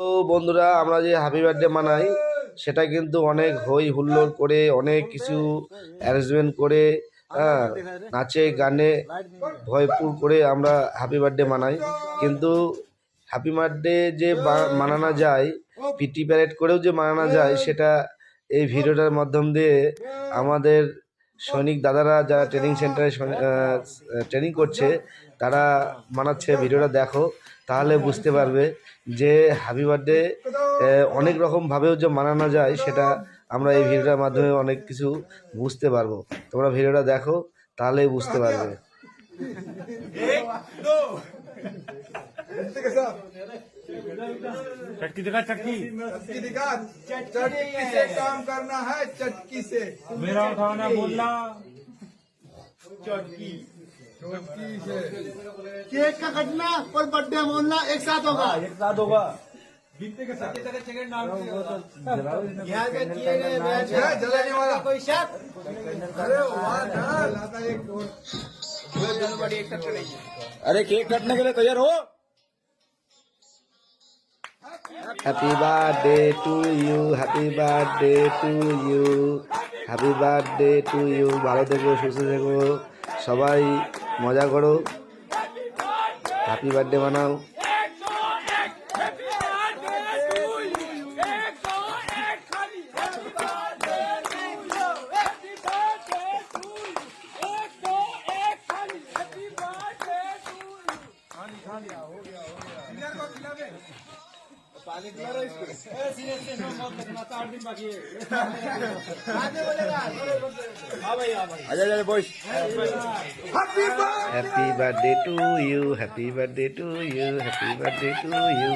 তো বন্ধুরা, আমরা যে হ্যাপি বার্থডে মানাই সেটা কিন্তু অনেক হই হুল্লোড় করে, অনেক কিছু অ্যারেঞ্জমেন্ট করে, হ্যাঁ, নাচে গানে ভরপুর করে আমরা হ্যাপি বার্থডে মানাই। কিন্তু হ্যাপি বার্থডে যে মানানো যায়, পিটি প্যারেড করেও যে মানানো যায়, সেটা এই ভিডিওটার মাধ্যম দিয়ে আমাদের সৈনিক দাদারা যারা ট্রেনিং সেন্টারে ট্রেনিং করছে তারা মানাচ্ছে। ভিডিওটা দেখো, তাহলে বুঝতে পারবে যে হ্যাপি বার্থডে অনেক রকমভাবেও যে মানানো যায়, সেটা আমরা এই ভিডিওটার মাধ্যমে অনেক কিছু বুঝতে পারবো। তোমরা ভিডিওটা দেখো, তাহলেই বুঝতে পারবে। चटकी दिखा, चटकी दिखा। चटकी से काम करना है, चटकी से। मेरा उठाना बोलना चटकी चटकी से केक का कटना और बर्थडे बोलना एक साथ होगा। एक साथ होगा। बीतने के साथ यहाँ पे किए गए बैच है, जलाने वाला कोई शक? अरे वाह यार, लाता एक और अरे केक काटने के लिए तैयार हो। Happy birthday to you, happy birthday to you, happy birthday to you. ভালো থেকো, সুস্থ থেকো, সবাই মজা করো, হ্যাপি বার্থডে মানাও। आजा boys. Happy birthday to you, happy birthday to you, happy birthday to you.